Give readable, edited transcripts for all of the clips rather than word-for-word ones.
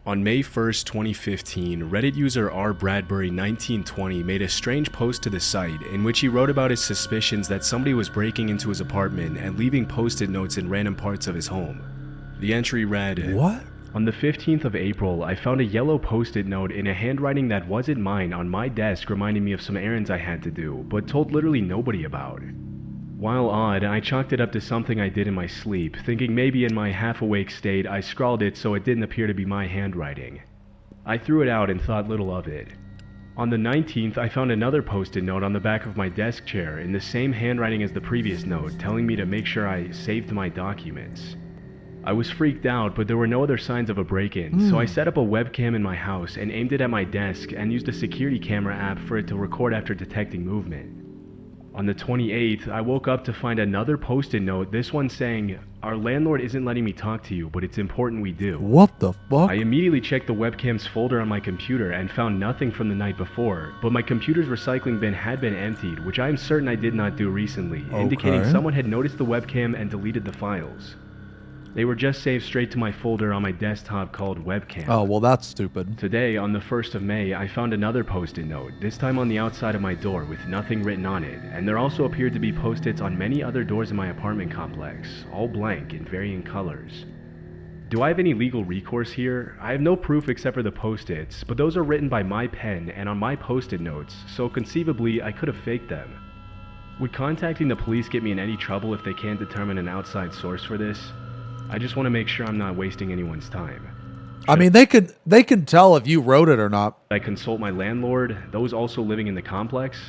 On May 1st, 2015, Reddit user rbradbury1920 made a strange post to the site in which he wrote about his suspicions that somebody was breaking into his apartment and leaving post-it notes in random parts of his home. The entry read, What? On the 15th of April, I found a yellow post-it note in a handwriting that wasn't mine on my desk reminding me of some errands I had to do, but told literally nobody about. While odd, I chalked it up to something I did in my sleep, thinking maybe in my half-awake state I scrawled it so it didn't appear to be my handwriting. I threw it out and thought little of it. On the 19th, I found another post-it note on the back of my desk chair in the same handwriting as the previous note, telling me to make sure I saved my documents. I was freaked out, but there were no other signs of a break-in, so I set up a webcam in my house and aimed it at my desk and used a security camera app for it to record after detecting movement. On the 28th, I woke up to find another post-it note, this one saying, Our landlord isn't letting me talk to you, but it's important we do. What the fuck? I immediately checked the webcam's folder on my computer and found nothing from the night before, but my computer's recycling bin had been emptied, which I am certain I did not do recently, indicating someone had noticed the webcam and deleted the files. They were just saved straight to my folder on my desktop called Webcam. Oh, well, that's stupid. Today, on the 1st of May, I found another post-it note, this time on the outside of my door with nothing written on it, and there also appeared to be post-its on many other doors in my apartment complex, all blank in varying colors. Do I have any legal recourse here? I have no proof except for the post-its, but those are written by my pen and on my post-it notes, so conceivably I could have faked them. Would contacting the police get me in any trouble if they can't determine an outside source for this? I just want to make sure I'm not wasting anyone's time. I mean, they can tell if you wrote it or not. I consult my landlord, those also living in the complex.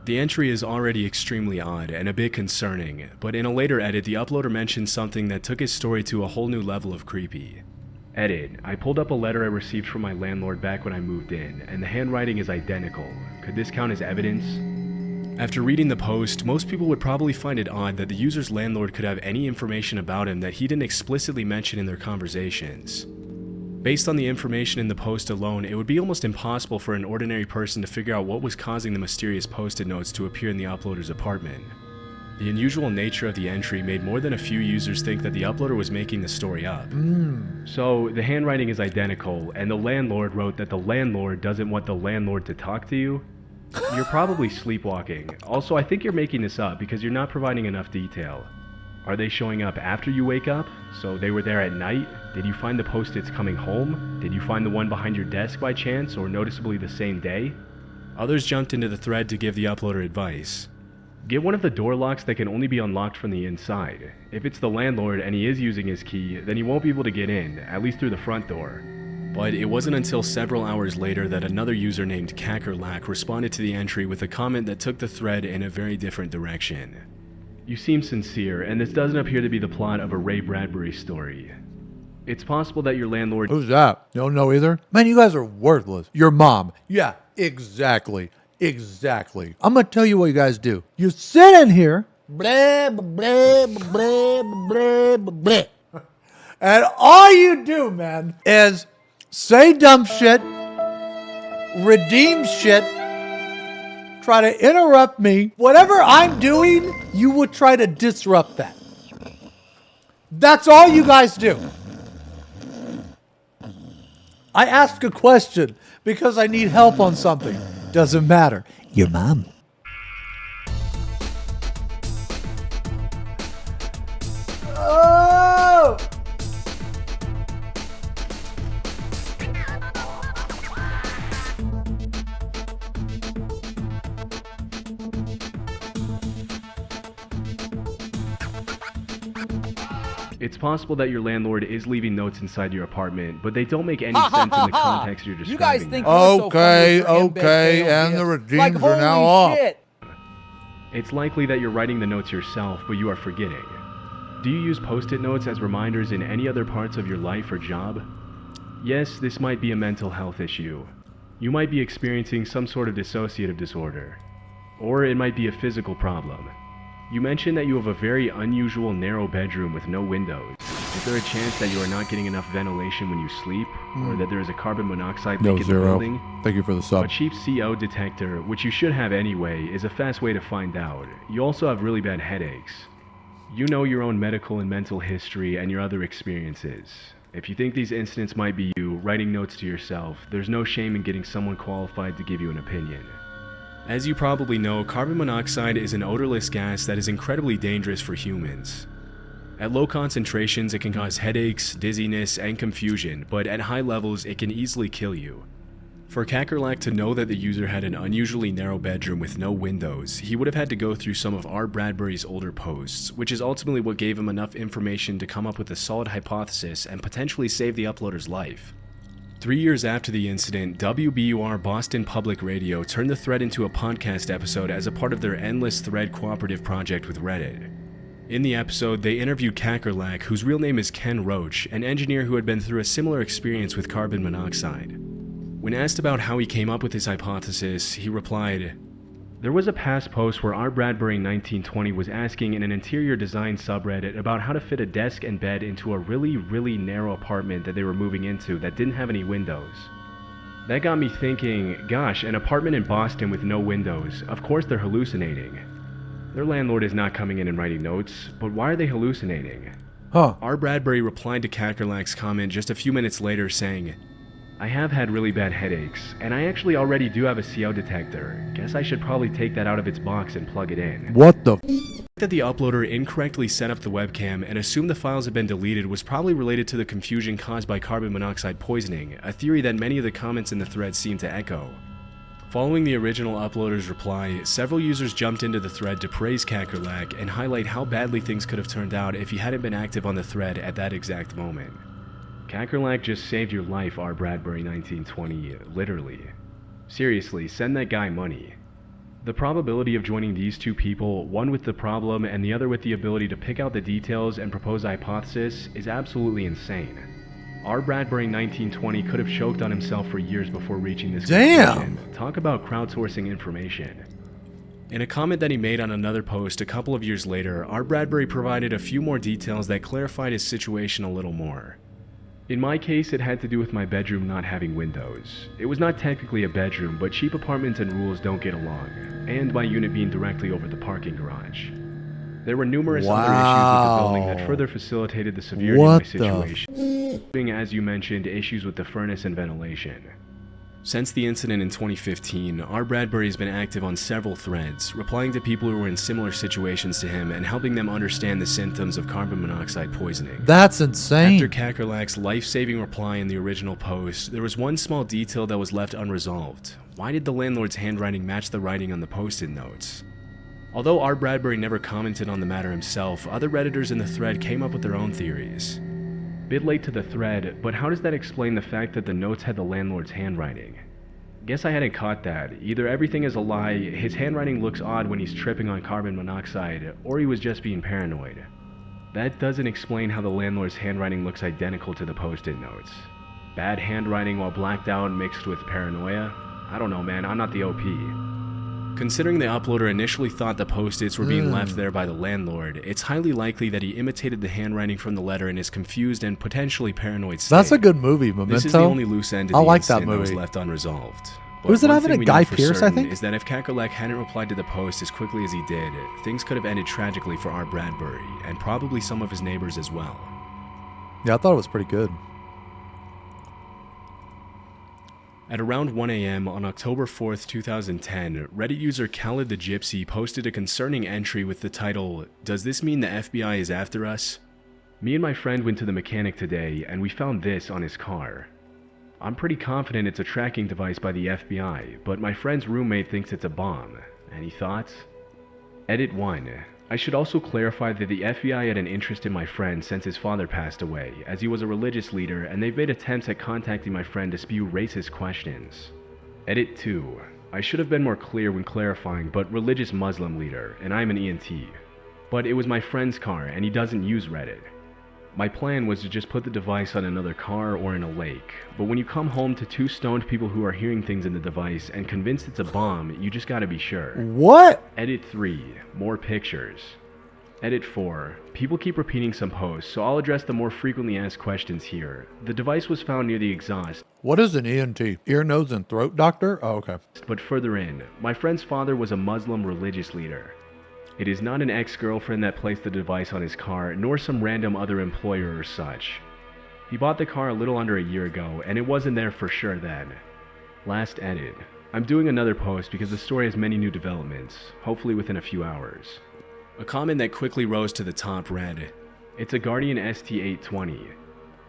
The entry is already extremely odd and a bit concerning, but in a later edit, the uploader mentioned something that took his story to a whole new level of creepy. Edit: I pulled up a letter I received from my landlord back when I moved in, and the handwriting is identical. Could this count as evidence? After reading the post, most people would probably find it odd that the user's landlord could have any information about him that he didn't explicitly mention in their conversations. Based on the information in the post alone, it would be almost impossible for an ordinary person to figure out what was causing the mysterious post-it notes to appear in the uploader's apartment. The unusual nature of the entry made more than a few users think that the uploader was making the story up. So, the handwriting is identical, and the landlord wrote that the landlord doesn't want the landlord to talk to you. You're probably sleepwalking. Also, I think you're making this up because you're not providing enough detail. Are they showing up after you wake up? So they were there at night? Did you find the post-its coming home? Did you find the one behind your desk by chance, or noticeably the same day? Others jumped into the thread to give the uploader advice. Get one of the door locks that can only be unlocked from the inside. If it's the landlord and he is using his key, then he won't be able to get in, at least through the front door. But it wasn't until several hours later that another user named Kakerlak responded to the entry with a comment that took the thread in a very different direction. You seem sincere, and this doesn't appear to be the plot of a Ray Bradbury story. It's possible that your landlord— Who's that? You don't know either? Man, you guys are worthless. Your mom. Yeah, exactly. Exactly. I'm going to tell you what you guys do. You sit in here, blah, blah, blah, blah, blah, blah, and all you do, man, is say dumb shit, redeem shit, try to interrupt me. Whatever I'm doing, you would try to disrupt that. That's all you guys do. I ask a question because I need help on something. Doesn't matter. Your mom. Oh! It's possible that your landlord is leaving notes inside your apartment, but they don't make any sense in the context you're describing. You guys think okay, and the redeems are now off. It's likely that you're writing the notes yourself, but you are forgetting. Do you use post-it notes as reminders in any other parts of your life or job? Yes, this might be a mental health issue. You might be experiencing some sort of dissociative disorder. Or it might be a physical problem. You mentioned that you have a very unusual narrow bedroom with no windows. Is there a chance that you are not getting enough ventilation when you sleep? Or that there is a carbon monoxide leak in the building? Thank you for the sub. A cheap CO detector, which you should have anyway, is a fast way to find out. You also have really bad headaches. You know your own medical and mental history and your other experiences. If you think these incidents might be you writing notes to yourself, there's no shame in getting someone qualified to give you an opinion. As you probably know, carbon monoxide is an odorless gas that is incredibly dangerous for humans. At low concentrations, it can cause headaches, dizziness, and confusion, but at high levels, it can easily kill you. For Kakerlak to know that the user had an unusually narrow bedroom with no windows, he would have had to go through some of R. Bradbury's older posts, which is ultimately what gave him enough information to come up with a solid hypothesis and potentially save the uploader's life. 3 years after the incident, WBUR Boston Public Radio turned the thread into a podcast episode as a part of their Endless Thread cooperative project with Reddit. In the episode, they interviewed Kakerlak, whose real name is Ken Roach, an engineer who had been through a similar experience with carbon monoxide. When asked about how he came up with his hypothesis, he replied, "There was a past post where R. Bradbury 1920 was asking in an interior design subreddit about how to fit a desk and bed into a really narrow apartment that they were moving into that didn't have any windows. That got me thinking, gosh, an apartment in Boston with no windows, of course they're hallucinating. Their landlord is not coming in and writing notes, but why are they hallucinating?" R. Bradbury replied to Kakerlak's comment just a few minutes later saying, "I have had really bad headaches, and I actually already do have a CO detector. Guess I should probably take that out of its box and plug it in." What the That the uploader incorrectly set up the webcam and assumed the files had been deleted was probably related to the confusion caused by carbon monoxide poisoning, a theory that many of the comments in the thread seem to echo. Following the original uploader's reply, several users jumped into the thread to praise Kakerlak and highlight how badly things could have turned out if he hadn't been active on the thread at that exact moment. Kakerlak just saved your life, R. Bradbury 1920, literally. Seriously, send that guy money. The probability of joining these two people, one with the problem and the other with the ability to pick out the details and propose a hypothesis, is absolutely insane. R. Bradbury 1920 could have choked on himself for years before reaching this conclusion. Talk about crowdsourcing information. In a comment that he made on another post a couple of years later, R. Bradbury provided a few more details that clarified his situation a little more. "In my case, it had to do with my bedroom not having windows. It was not technically a bedroom, but cheap apartments and rules don't get along, and my unit being directly over the parking garage. There were numerous other issues with the building that further facilitated the severity of my situation, including, as you mentioned, issues with the furnace and ventilation." Since the incident in 2015, R. Bradbury has been active on several threads, replying to people who were in similar situations to him and helping them understand the symptoms of carbon monoxide poisoning. That's insane. After Kakerlak's life-saving reply in the original post, there was one small detail that was left unresolved. Why did the landlord's handwriting match the writing on the post-it notes? Although R. Bradbury never commented on the matter himself, other Redditors in the thread came up with their own theories. Bit late to the thread, but how does that explain the fact that the notes had the landlord's handwriting? Guess I hadn't caught that. Either everything is a lie, his handwriting looks odd when he's tripping on carbon monoxide, or he was just being paranoid. That doesn't explain how the landlord's handwriting looks identical to the post-it notes. Bad handwriting while blacked out mixed with paranoia? I don't know, man, I'm not the OP. Considering the uploader initially thought the post-its were being left there by the landlord, it's highly likely that he imitated the handwriting from the letter in his confused and potentially paranoid state. That's a good movie, Memento. This is the only loose end in I the like that incident that was movie. left unresolved. But Was it one having thing a we Guy know for Pearce, I certain think? is that if Kakerlak hadn't replied to the post as quickly as he did, things could have ended tragically for R. Bradbury, and probably some of his neighbors as well. Yeah, I thought it was pretty good. At around 1 a.m. on October 4th, 2010, Reddit user Khaled the Gypsy posted a concerning entry with the title, "Does this mean the FBI is after us? Me and my friend went to the mechanic today, and we found this on his car. I'm pretty confident it's a tracking device by the FBI, but my friend's roommate thinks it's a bomb. Any thoughts?" Edit 1. I should also clarify that the FBI had an interest in my friend since his father passed away, as he was a religious leader, and they've made attempts at contacting my friend to spew racist questions. Edit 2. I should have been more clear when clarifying, but religious Muslim leader, and I'm an ENT. But it was my friend's car, and he doesn't use Reddit. My plan was to just put the device on another car or in a lake, but when you come home to two stoned people who are hearing things in the device and convinced it's a bomb, you just gotta be sure. What? Edit 3. More pictures. Edit 4. People keep repeating some posts, so I'll address the more frequently asked questions here. The device was found near the exhaust, What is an ENT? Ear, nose, and throat doctor? Oh, okay. but further in. My friend's father was a Muslim religious leader. It is not an ex-girlfriend that placed the device on his car, nor some random other employer or such. He bought the car a little under a year ago, and it wasn't there for sure then. Last edit. I'm doing another post because the story has many new developments, hopefully within a few hours. A comment that quickly rose to the top read, "It's a Guardian ST820.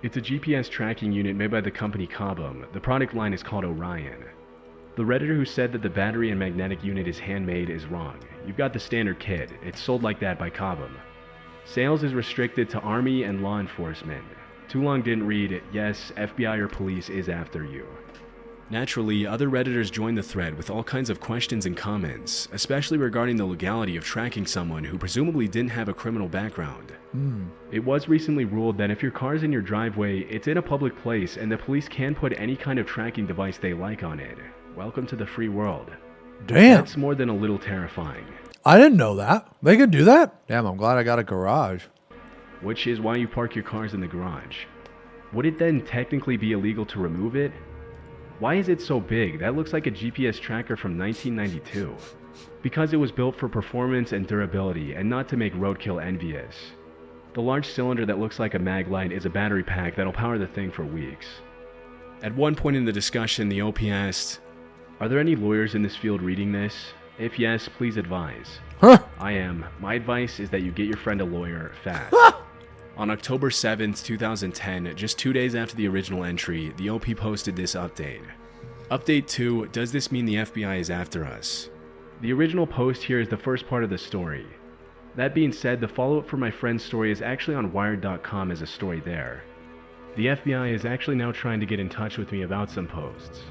It's a GPS tracking unit made by the company Cobham. The product line is called Orion." The Redditor who said that the battery and magnetic unit is handmade is wrong. You've got the standard kit. It's sold like that by Cobham. Sales is restricted to Army and law enforcement. Too long didn't read, yes, FBI or police is after you. Naturally, other Redditors joined the thread with all kinds of questions and comments, especially regarding the legality of tracking someone who presumably didn't have a criminal background. It was recently ruled that if your car's in your driveway, it's in a public place and the police can put any kind of tracking device they like on it. Welcome to the free world. Damn. That's more than a little terrifying. I didn't know that. They could do that? Damn, I'm glad I got a garage. Which is why you park your cars in the garage. Would it then technically be illegal to remove it? Why is it so big? That looks like a GPS tracker from 1992. Because it was built for performance and durability and not to make roadkill envious. The large cylinder that looks like a mag light is a battery pack that'll power the thing for weeks. At one point in the discussion, the OP asked, "Are there any lawyers in this field reading this? If yes, please advise." Huh? I am. My advice is that you get your friend a lawyer fast. On October 7th, 2010, just 2 days after the original entry, the OP posted this update. Update 2, does this mean the FBI is after us? The original post here is the first part of the story. That being said, the follow-up for my friend's story is actually on Wired.com as a story there. The FBI is actually now trying to get in touch with me about some posts.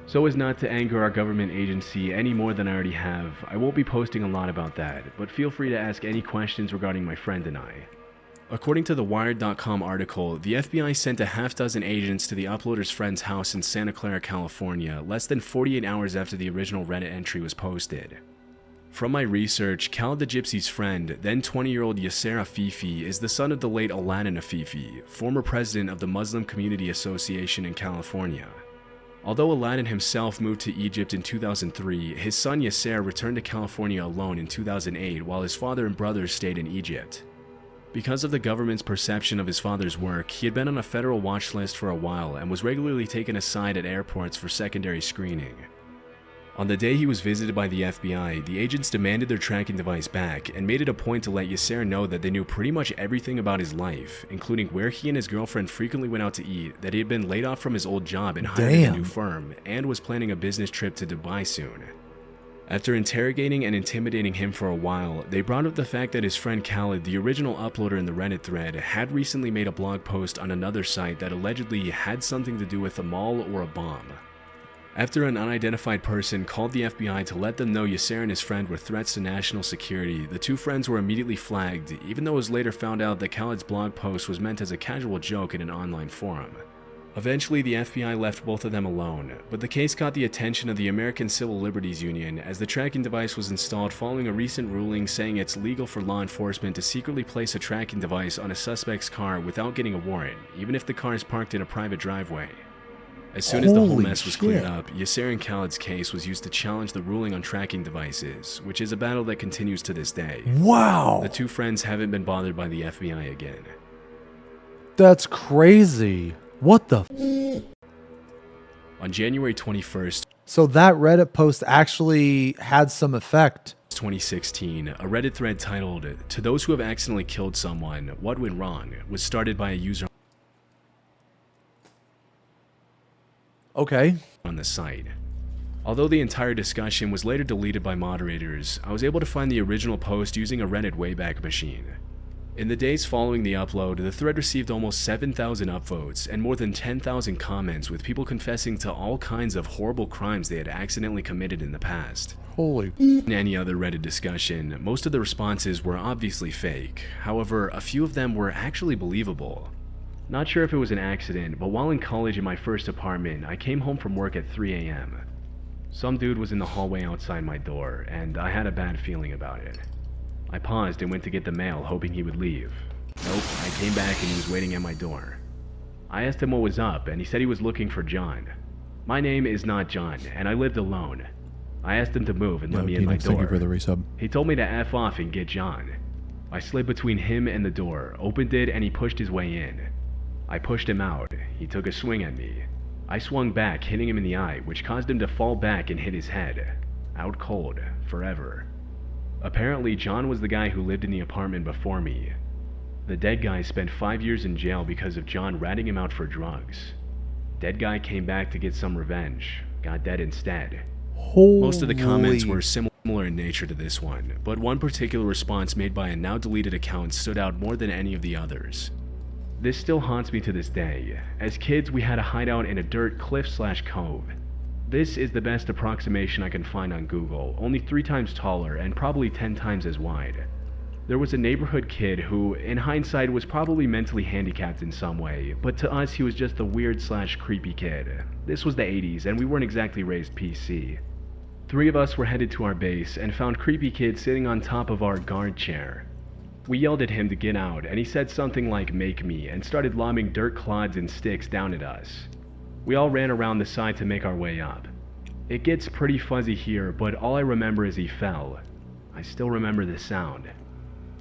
So as not to anger our government agency any more than I already have, I won't be posting a lot about that, but feel free to ask any questions regarding my friend and I. According to the Wired.com article, the FBI sent a half-dozen agents to the uploader's friend's house in Santa Clara, California, less than 48 hours after the original Reddit entry was posted. From my research, Khaled the Gypsy's friend, then 20-year-old Yasser Afifi, is the son of the late Aladdin Afifi, former president of the Muslim Community Association in California. Although Aladdin himself moved to Egypt in 2003, his son Yasser returned to California alone in 2008 while his father and brothers stayed in Egypt. Because of the government's perception of his father's work, he had been on a federal watch list for a while and was regularly taken aside at airports for secondary screening. On the day he was visited by the FBI, the agents demanded their tracking device back and made it a point to let Yasser know that they knew pretty much everything about his life, including where he and his girlfriend frequently went out to eat, that he had been laid off from his old job and hired at a new firm, and was planning a business trip to Dubai soon. After interrogating and intimidating him for a while, they brought up the fact that his friend Khaled, the original uploader in the Reddit thread, had recently made a blog post on another site that allegedly had something to do with a mall or a bomb. After an unidentified person called the FBI to let them know Yasser and his friend were threats to national security, the two friends were immediately flagged, even though it was later found out that Khaled's blog post was meant as a casual joke in an online forum. Eventually, the FBI left both of them alone, but the case caught the attention of the American Civil Liberties Union as the tracking device was installed following a recent ruling saying it's legal for law enforcement to secretly place a tracking device on a suspect's car without getting a warrant, even if the car is parked in a private driveway. As soon as the whole mess was cleared up, Yasser and Khaled's case was used to challenge the ruling on tracking devices, which is a battle that continues to this day. Wow! The two friends haven't been bothered by the FBI again. That's crazy. What the On January 21st, So that Reddit post actually had some effect. 2016, a Reddit thread titled, "To those who have accidentally killed someone, what went wrong?" was started by a user Okay. on the site. Although the entire discussion was later deleted by moderators, I was able to find the original post using a Reddit Wayback Machine. In the days following the upload, the thread received almost 7,000 upvotes and more than 10,000 comments with people confessing to all kinds of horrible crimes they had accidentally committed in the past. Holy. In any other Reddit discussion, most of the responses were obviously fake. However, a few of them were actually believable. Not sure if it was an accident, but while in college in my first apartment, I came home from work at 3 a.m. Some dude was in the hallway outside my door, and I had a bad feeling about it. I paused and went to get the mail, hoping he would leave. Nope, I came back and he was waiting at my door. I asked him what was up, and he said he was looking for John. My name is not John, and I lived alone. I asked him to move and let me in my door. Thank you for the resub. He told me to F off and get John. I slid between him and the door, opened it, and he pushed his way in. I pushed him out. He took a swing at me. I swung back, hitting him in the eye, which caused him to fall back and hit his head. Out cold, forever. Apparently, John was the guy who lived in the apartment before me. The dead guy spent 5 years in jail because of John ratting him out for drugs. Dead guy came back to get some revenge. Got dead instead. Most of the comments were similar in nature to this one, but one particular response made by a now deleted account stood out more than any of the others. This still haunts me to this day. As kids, we had a hideout in a dirt cliff/cove. This is the best approximation I can find on Google, only 3 times taller and probably 10 times as wide. There was a neighborhood kid who, in hindsight, was probably mentally handicapped in some way, but to us he was just a weird/creepy kid. This was the 80s and we weren't exactly raised PC. 3 of us were headed to our base and found creepy kid sitting on top of our guard chair. We yelled at him to get out and he said something like "make me" and started lobbing dirt clods and sticks down at us. We all ran around the side to make our way up. It gets pretty fuzzy here, but all I remember is he fell. I still remember the sound.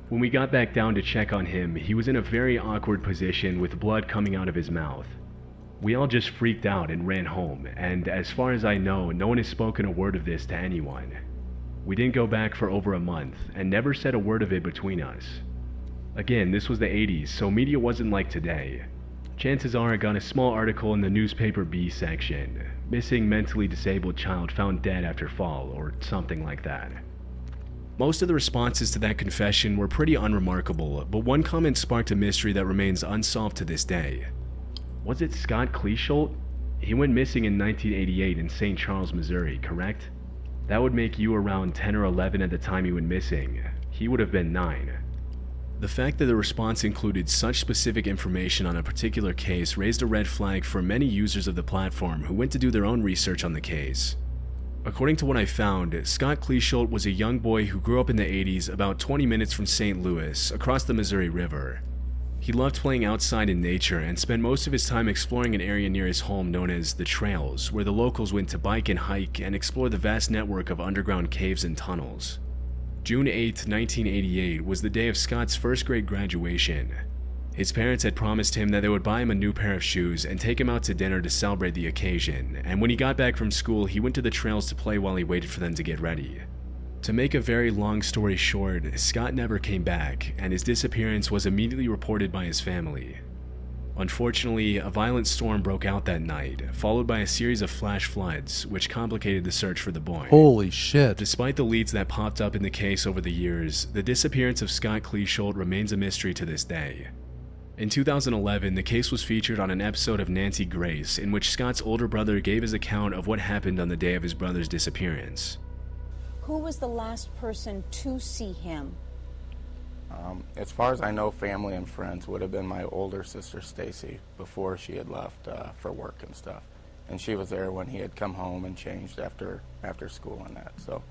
When we got back down to check on him, he was in a very awkward position with blood coming out of his mouth. We all just freaked out and ran home, and as far as I know, no one has spoken a word of this to anyone. We didn't go back for over a month, and never said a word of it between us. Again, this was the 80s, so media wasn't like today. Chances are I got a small article in the newspaper B section. Missing mentally disabled child found dead after fall, or something like that. Most of the responses to that confession were pretty unremarkable, but one comment sparked a mystery that remains unsolved to this day. Was it Scott Kichel? He went missing in 1988 in St. Charles, Missouri, correct? That would make you around 10 or 11 at the time he went missing. He would have been 9. The fact that the response included such specific information on a particular case raised a red flag for many users of the platform who went to do their own research on the case. According to what I found, Scott Kichel was a young boy who grew up in the 80s about 20 minutes from St. Louis, across the Missouri River. He loved playing outside in nature and spent most of his time exploring an area near his home known as the Trails, where the locals went to bike and hike and explore the vast network of underground caves and tunnels. June 8, 1988 was the day of Scott's first grade graduation. His parents had promised him that they would buy him a new pair of shoes and take him out to dinner to celebrate the occasion, and when he got back from school, he went to the trails to play while he waited for them to get ready. To make a very long story short, Scott never came back, and his disappearance was immediately reported by his family. Unfortunately, a violent storm broke out that night, followed by a series of flash floods, which complicated the search for the boy. Holy shit. Despite the leads that popped up in the case over the years, the disappearance of Scott Kichel remains a mystery to this day. In 2011, the case was featured on an episode of Nancy Grace, in which Scott's older brother gave his account of what happened on the day of his brother's disappearance. Who was the last person to see him? As far as I know, family and friends would have been my older sister Stacy before she had left for work and stuff, and she was there when he had come home and changed after school and that. So,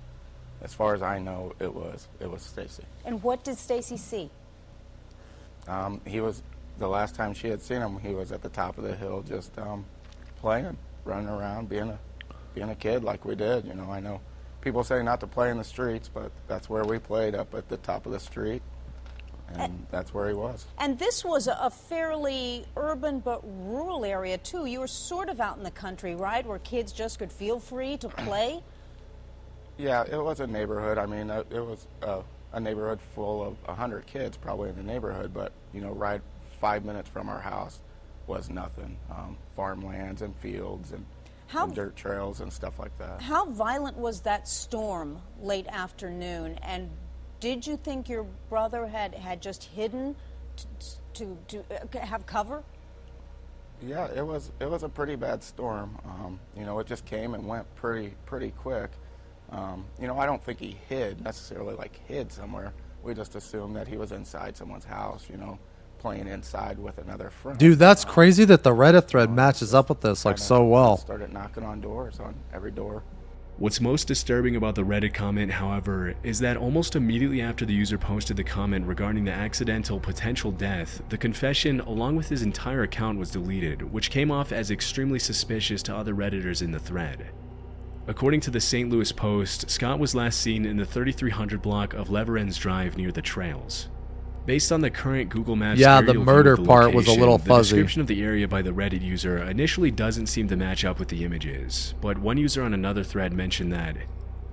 as far as I know, it was Stacy. And what did Stacy see? He was the last time she had seen him. He was at the top of the hill, just playing, running around, being a kid like we did. You know, I know people say not to play in the streets, but that's where we played, up at the top of the street. And that's where he was. And this was a fairly urban but rural area, too. You were sort of out in the country, right, where kids just could feel free to play? Yeah, it was a neighborhood. I mean, it was a neighborhood full of 100 kids probably in the neighborhood, but, you know, right 5 minutes from our house was nothing. Farmlands and fields and dirt trails and stuff like that. How violent was that storm late afternoon, and did you think your brother had just hidden to have cover? Yeah, it was a pretty bad storm. You know, it just came and went pretty quick. You know, I don't think he necessarily hid somewhere. We just assumed that he was inside someone's house, you know, playing inside with another friend. Dude, that's crazy that the Reddit thread matches up with this so well. Started knocking on doors, on every door. What's most disturbing about the Reddit comment, however, is that almost immediately after the user posted the comment regarding the accidental potential death, the confession along with his entire account was deleted, which came off as extremely suspicious to other Redditors in the thread. According to the St. Louis Post, Scott was last seen in the 3300 block of Leverens Drive near the trails. Based on the current Google Maps Yeah, the aerial view murder of the part was a location, little the fuzzy. description of the area by the Reddit user initially doesn't seem to match up with the images, but one user on another thread mentioned that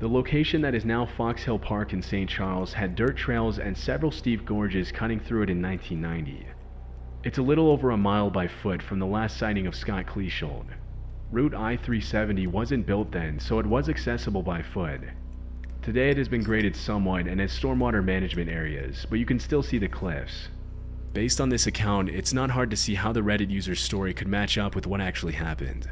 the location that is now Fox Hill Park in St. Charles had dirt trails and several steep gorges cutting through it in 1990. It's a little over a mile by foot from the last sighting of Scott Kichel. Route I-370 wasn't built then, so it was accessible by foot. Today it has been graded somewhat and has stormwater management areas, but you can still see the cliffs. Based on this account, it's not hard to see how the Reddit user's story could match up with what actually happened.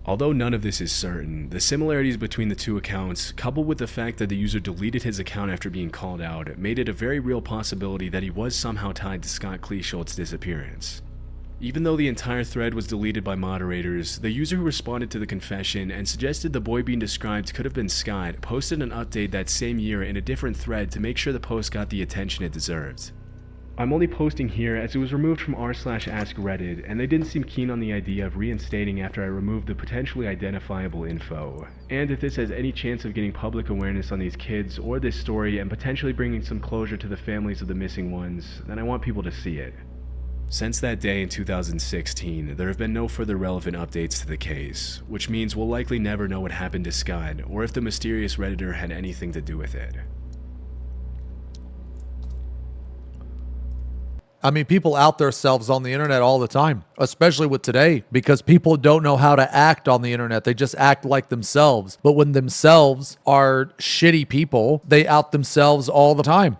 Although none of this is certain, the similarities between the two accounts, coupled with the fact that the user deleted his account after being called out, made it a very real possibility that he was somehow tied to Scott Kichel's disappearance. Even though the entire thread was deleted by moderators, the user who responded to the confession and suggested the boy being described could have been Scott posted an update that same year in a different thread to make sure the post got the attention it deserved. I'm only posting here as it was removed from r/askreddit, and they didn't seem keen on the idea of reinstating after I removed the potentially identifiable info. And if this has any chance of getting public awareness on these kids or this story and potentially bringing some closure to the families of the missing ones, then I want people to see it. Since that day in 2016, there have been no further relevant updates to the case, which means we'll likely never know what happened to Scott or if the mysterious Redditor had anything to do with it. I mean, people out themselves on the internet all the time, especially with today, because people don't know how to act on the internet. They just act like themselves. But when themselves are shitty people, they out themselves all the time.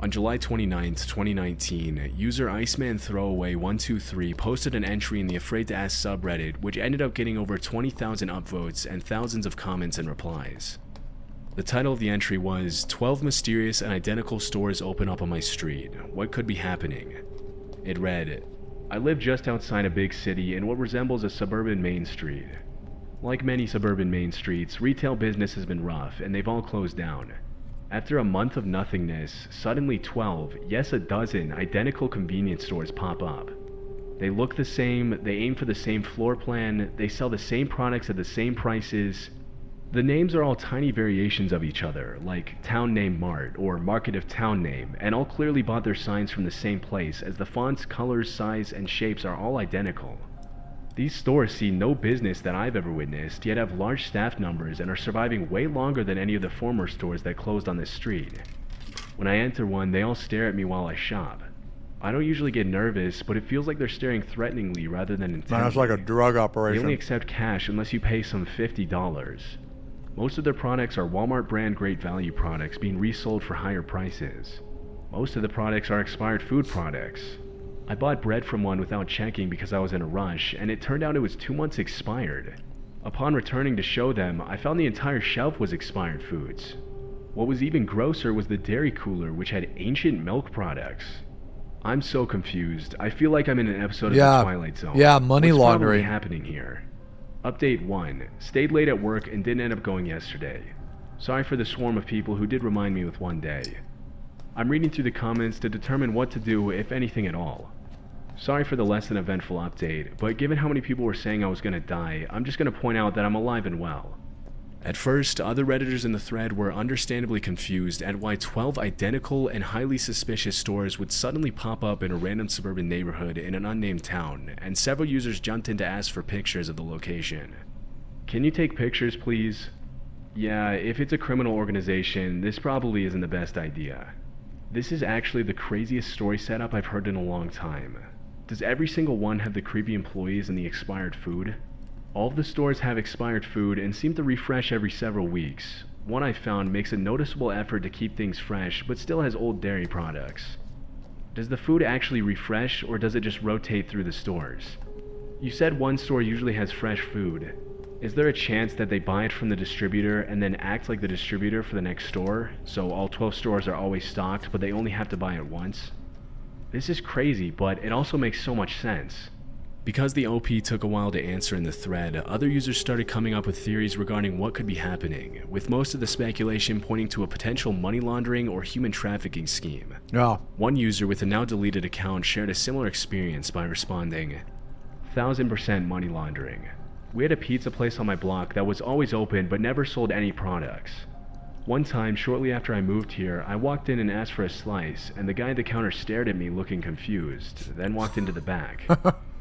On July 29, 2019, user IcemanThrowaway123 posted an entry in the Afraid to Ask subreddit, which ended up getting over 20,000 upvotes and thousands of comments and replies. The title of the entry was, 12 mysterious and identical stores open up on my street. What could be happening? It read, I live just outside a big city in what resembles a suburban main street. Like many suburban main streets, retail business has been rough and they've all closed down. After a month of nothingness, suddenly 12, yes a dozen, identical convenience stores pop up. They look the same, they aim for the same floor plan, they sell the same products at the same prices. The names are all tiny variations of each other, like Town Name Mart or Market of Town Name, and all clearly bought their signs from the same place as the fonts, colors, size, and shapes are all identical. These stores see no business that I've ever witnessed, yet have large staff numbers and are surviving way longer than any of the former stores that closed on this street. When I enter one, they all stare at me while I shop. I don't usually get nervous, but it feels like they're staring threateningly rather than intently. Man, that's like a drug They operation. only accept cash unless you pay some $50. Most of their products are Walmart brand great value products being resold for higher prices. Most of the products are expired food products. I bought bread from one without checking because I was in a rush, and it turned out it was 2 months expired. Upon returning to show them, I found the entire shelf was expired foods. What was even grosser was the dairy cooler, which had ancient milk products. I'm so confused. I feel like I'm in an episode of The Twilight Zone. Yeah, money What's laundering. probably happening here? Update 1. Stayed late at work and didn't end up going yesterday. Sorry for the swarm of people who did remind me with one day. I'm reading through the comments to determine what to do, if anything at all. Sorry for the less than eventful update, but given how many people were saying I was gonna die, I'm just gonna point out that I'm alive and well. At first, other Redditors in the thread were understandably confused at why 12 identical and highly suspicious stores would suddenly pop up in a random suburban neighborhood in an unnamed town, and several users jumped in to ask for pictures of the location. Can you take pictures, please? Yeah, if it's a criminal organization, this probably isn't the best idea. This is actually the craziest story setup I've heard in a long time. Does every single one have the creepy employees and the expired food? All of the stores have expired food and seem to refresh every several weeks. One I found makes a noticeable effort to keep things fresh, but still has old dairy products. Does the food actually refresh, or does it just rotate through the stores? You said one store usually has fresh food. Is there a chance that they buy it from the distributor and then act like the distributor for the next store, so all 12 stores are always stocked, but they only have to buy it once? This is crazy, but it also makes so much sense. Because the OP took a while to answer in the thread, other users started coming up with theories regarding what could be happening, with most of the speculation pointing to a potential money laundering or human trafficking scheme. Yeah. One user with a now deleted account shared a similar experience by responding, 1000% money laundering. We had a pizza place on my block that was always open but never sold any products. One time, shortly after I moved here, I walked in and asked for a slice, and the guy at the counter stared at me looking confused, then walked into the back.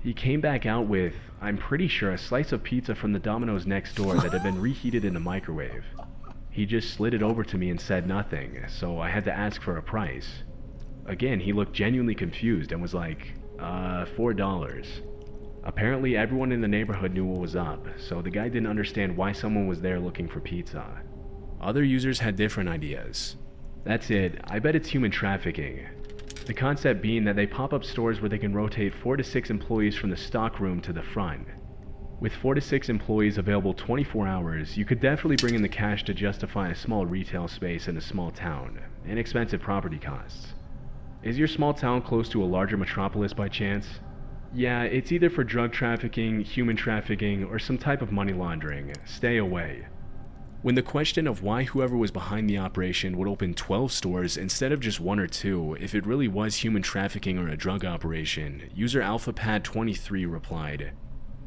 He came back out with, I'm pretty sure, a slice of pizza from the Domino's next door that had been reheated in the microwave. He just slid it over to me and said nothing, so I had to ask for a price. Again, he looked genuinely confused and was like, $4. Apparently, everyone in the neighborhood knew what was up, so the guy didn't understand why someone was there looking for pizza. Other users had different ideas. That's it, I bet it's human trafficking. The concept being that they pop up stores where they can rotate 4 to 6 employees from the stock room to the front. With 4 to 6 employees available 24 hours, you could definitely bring in the cash to justify a small retail space in a small town, and expensive property costs. Is your small town close to a larger metropolis by chance? Yeah, it's either for drug trafficking, human trafficking, or some type of money laundering. Stay away. When the question of why whoever was behind the operation would open 12 stores instead of just 1 or 2, if it really was human trafficking or a drug operation, user AlphaPad23 replied,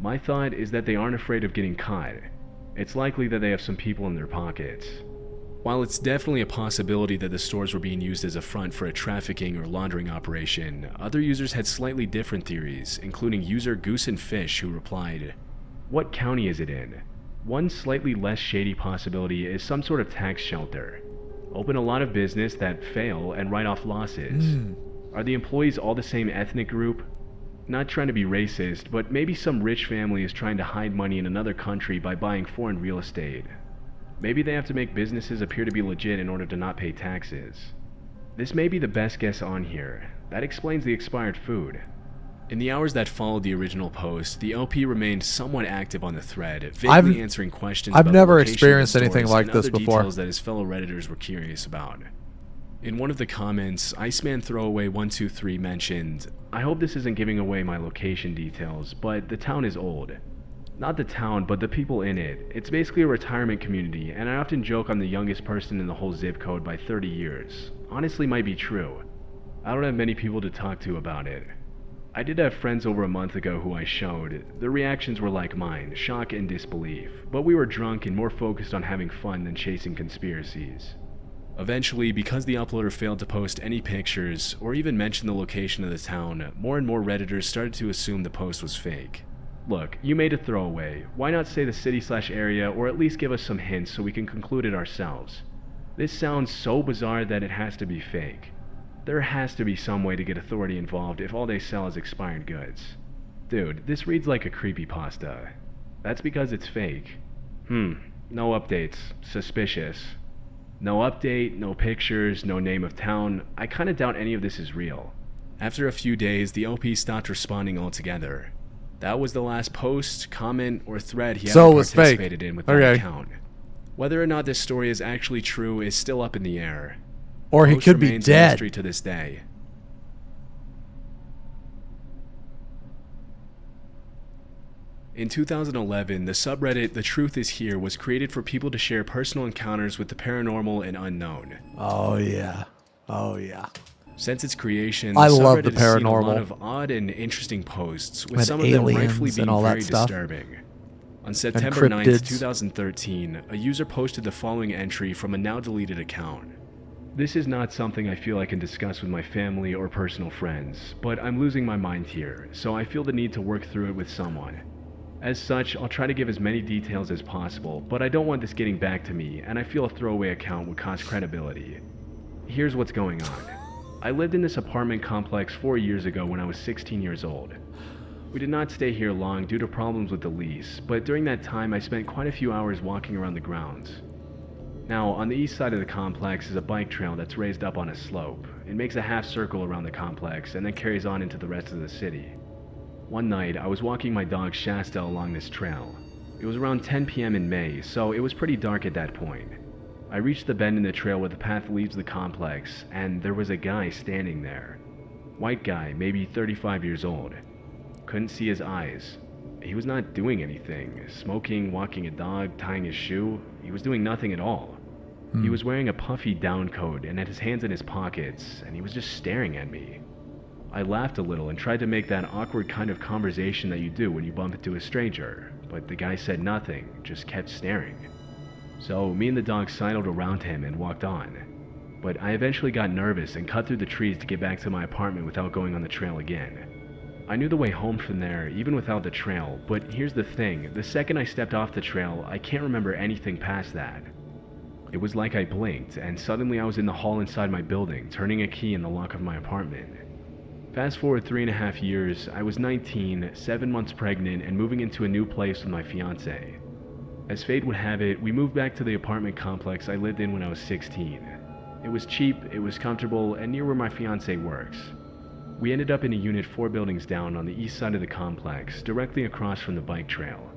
"My thought is that they aren't afraid of getting caught. It's likely that they have some people in their pockets." While it's definitely a possibility that the stores were being used as a front for a trafficking or laundering operation, other users had slightly different theories, including user Goose and Fish, who replied, "What county is it in? One slightly less shady possibility is some sort of tax shelter. Open a lot of business that fail and write off losses. Are the employees all the same ethnic group? Not trying to be racist, but maybe some rich family is trying to hide money in another country by buying foreign real estate. Maybe they have to make businesses appear to be legit in order to not pay taxes. This may be the best guess on here. That explains the expired food." In the hours that followed the original post, the LP remained somewhat active on the thread, vaguely answering questions I've about never the location of experienced the anything stores like and this other before. details that his fellow Redditors were curious about. In one of the comments, Iceman Throwaway 123 mentioned, "I hope this isn't giving away my location details, but the town is old. Not the town, but the people in it. It's basically a retirement community, and I often joke I'm the youngest person in the whole zip code by 30 years. Honestly, might be true. I don't have many people to talk to about it. I did have friends over a month ago who I showed. Their reactions were like mine, shock and disbelief, but we were drunk and more focused on having fun than chasing conspiracies." Eventually, because the uploader failed to post any pictures or even mention the location of the town, more and more Redditors started to assume the post was fake. Look, you made a throwaway. Why not say the city/area or at least give us some hints so we can conclude it ourselves? This sounds so bizarre that it has to be fake. There has to be some way to get authority involved if all they sell is expired goods. Dude, this reads like a creepypasta. That's because it's fake. No updates. Suspicious. No update, no pictures, no name of town. I kinda doubt any of this is real. After a few days, the LP stopped responding altogether. That was the last post, comment, or thread he So ever it was participated fake. in with that Okay. account. Whether or not this story is actually true is still up in the air. Or he Post could be remains a dead. mystery to this day. In 2011, the subreddit The Truth Is Here was created for people to share personal encounters with the paranormal and unknown. Oh yeah. Oh yeah. Since its creation, I the love the subreddit has seen a lot paranormal. of odd and interesting posts, with And some of them aliens rightfully and being all that very stuff. disturbing. On September 9th, cryptids. 2013, a user posted the following entry from a now-deleted account. "This is not something I feel I can discuss with my family or personal friends, but I'm losing my mind here, so I feel the need to work through it with someone. As such, I'll try to give as many details as possible, but I don't want this getting back to me, and I feel a throwaway account would cost credibility. Here's what's going on. I lived in this apartment complex 4 years ago when I was 16 years old. We did not stay here long due to problems with the lease, but during that time I spent quite a few hours walking around the grounds. Now, on the east side of the complex is a bike trail that's raised up on a slope. It makes a half circle around the complex and then carries on into the rest of the city. One night, I was walking my dog Shasta along this trail. It was around 10 p.m. in May, so it was pretty dark at that point. I reached the bend in the trail where the path leaves the complex, and there was a guy standing there. White guy, maybe 35 years old. Couldn't see his eyes. He was not doing anything. Smoking, walking a dog, tying his shoe. He was doing nothing at all. He was wearing a puffy down coat and had his hands in his pockets, and he was just staring at me. I laughed a little and tried to make that awkward kind of conversation that you do when you bump into a stranger, but the guy said nothing, just kept staring. So me and the dog sidled around him and walked on. But I eventually got nervous and cut through the trees to get back to my apartment without going on the trail again. I knew the way home from there, even without the trail, but here's the thing, the second I stepped off the trail, I can't remember anything past that. It was like I blinked, and suddenly I was in the hall inside my building, turning a key in the lock of my apartment. Fast forward 3.5 years, I was 19, 7 months pregnant, and moving into a new place with my fiance. As fate would have it, we moved back to the apartment complex I lived in when I was 16. It was cheap, it was comfortable, and near where my fiance works. We ended up in a unit 4 buildings down on the east side of the complex, directly across from the bike trail.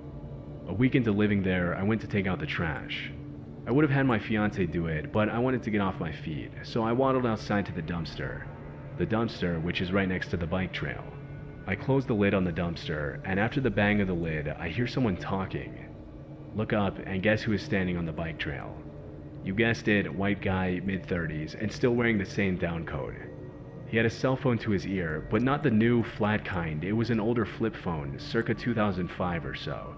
A week into living there, I went to take out the trash. I would have had my fiance do it, but I wanted to get off my feet, so I waddled outside to the dumpster. The dumpster, which is right next to the bike trail. I closed the lid on the dumpster, and after the bang of the lid, I hear someone talking. Look up, and guess who is standing on the bike trail? You guessed it, white guy, mid-30s, and still wearing the same down coat. He had a cell phone to his ear, but not the new, flat kind. It was an older flip phone, circa 2005 or so.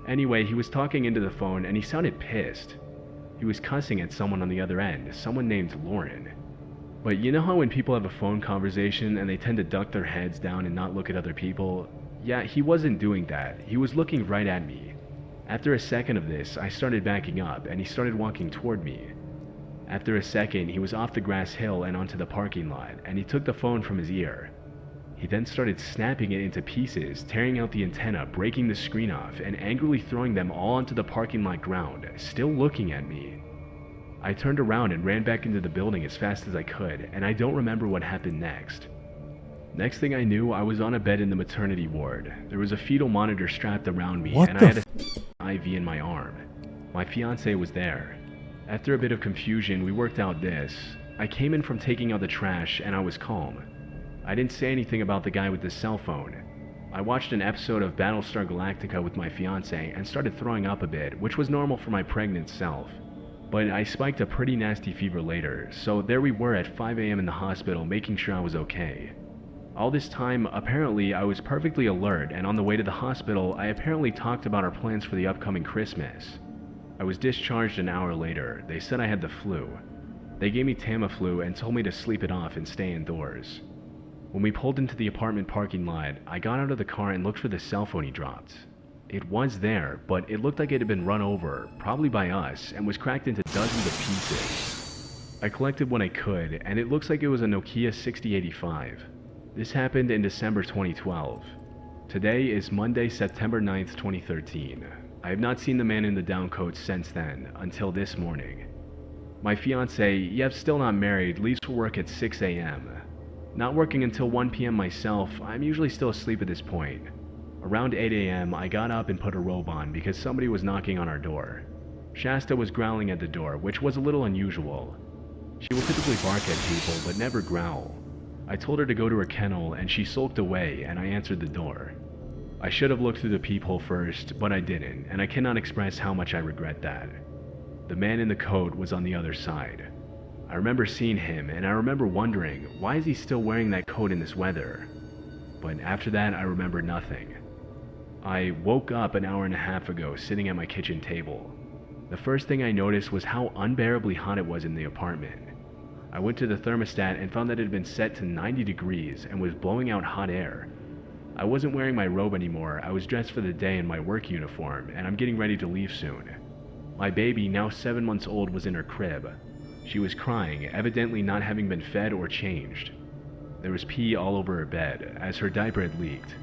Anyway, he was talking into the phone, and he sounded pissed. He was cussing at someone on the other end, someone named Lauren. But you know how when people have a phone conversation and they tend to duck their heads down and not look at other people? Yeah, he wasn't doing that. He was looking right at me. After a second of this, I started backing up, and he started walking toward me. After a second, he was off the grass hill and onto the parking lot, and he took the phone from his ear. He then started snapping it into pieces, tearing out the antenna, breaking the screen off, and angrily throwing them all onto the parking lot ground, still looking at me. I turned around and ran back into the building as fast as I could, and I don't remember what happened next. Next thing I knew, I was on a bed in the maternity ward. There was a fetal monitor strapped around me, and I had a IV in my arm. My fiance was there. After a bit of confusion, we worked out this. I came in from taking out the trash, and I was calm. I didn't say anything about the guy with the cell phone. I watched an episode of Battlestar Galactica with my fiance and started throwing up a bit, which was normal for my pregnant self. But I spiked a pretty nasty fever later, so there we were at 5 a.m. in the hospital making sure I was okay. All this time, apparently, I was perfectly alert, and on the way to the hospital, I apparently talked about our plans for the upcoming Christmas. I was discharged an hour later. They said I had the flu. They gave me Tamiflu and told me to sleep it off and stay indoors. When we pulled into the apartment parking lot, I got out of the car and looked for the cell phone he dropped. It was there, but it looked like it had been run over, probably by us, and was cracked into dozens of pieces. I collected what I could, and it looks like it was a Nokia 6085. This happened in December 2012. Today is Monday, September 9th, 2013. I have not seen the man in the down coat since then, until this morning. My fiance, yep, still not married, leaves for work at 6 a.m. Not working until 1 p.m. myself, I'm usually still asleep at this point. Around 8 a.m., I got up and put a robe on because somebody was knocking on our door. Shasta was growling at the door, which was a little unusual. She will typically bark at people, but never growl. I told her to go to her kennel, and she sulked away, and I answered the door. I should have looked through the peephole first, but I didn't, and I cannot express how much I regret that. The man in the coat was on the other side. I remember seeing him, and I remember wondering, why is he still wearing that coat in this weather? But after that, I remember nothing. I woke up an hour and a half ago, sitting at my kitchen table. The first thing I noticed was how unbearably hot it was in the apartment. I went to the thermostat and found that it had been set to 90 degrees and was blowing out hot air. I wasn't wearing my robe anymore. I was dressed for the day in my work uniform, and I'm getting ready to leave soon. My baby, now 7 months old, was in her crib. She was crying, evidently not having been fed or changed. There was pee all over her bed, as her diaper had leaked.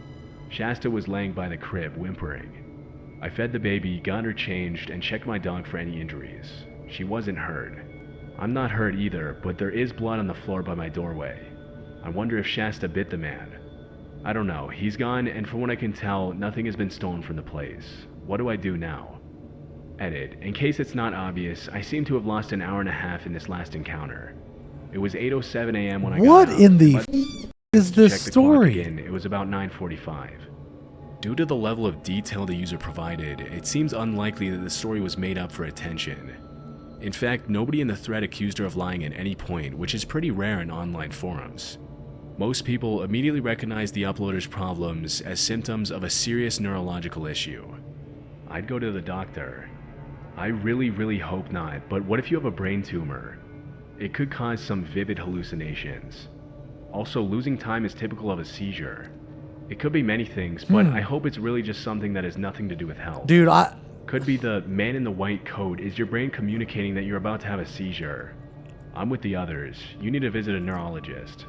Shasta was laying by the crib, whimpering. I fed the baby, got her changed, and checked my dog for any injuries. She wasn't hurt. I'm not hurt either, but there is blood on the floor by my doorway. I wonder if Shasta bit the man. I don't know. He's gone, and from what I can tell, nothing has been stolen from the place. What do I do now? Edit. In case it's not obvious, I seem to have lost an hour and a half in this last encounter. It was 8:07 a.m. when I got What up, in the but is this checked the clock story? again. It was about 9:45. Due to the level of detail the user provided, it seems unlikely that the story was made up for attention. In fact, nobody in the thread accused her of lying at any point, which is pretty rare in online forums. Most people immediately recognize the uploader's problems as symptoms of a serious neurological issue. I'd go to the doctor. I really hope not, but what if you have a brain tumor? It could cause some vivid hallucinations. Also, losing time is typical of a seizure. It could be many things, but I hope it's really just something that has nothing to do with health. Dude, Could be the man in the white coat. Is your brain communicating that you're about to have a seizure? I'm with the others. You need to visit a neurologist.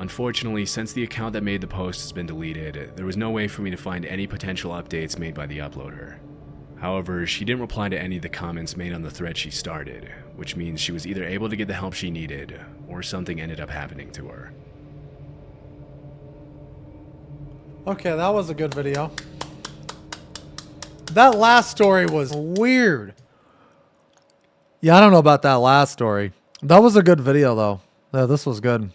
Unfortunately, since the account that made the post has been deleted, there was no way for me to find any potential updates made by the uploader. However, she didn't reply to any of the comments made on the thread she started, which means she was either able to get the help she needed, or something ended up happening to her. okay, that was a good video. That last story was weird. Yeah, I don't know about that last story. That was a good video, though. Yeah, this was good.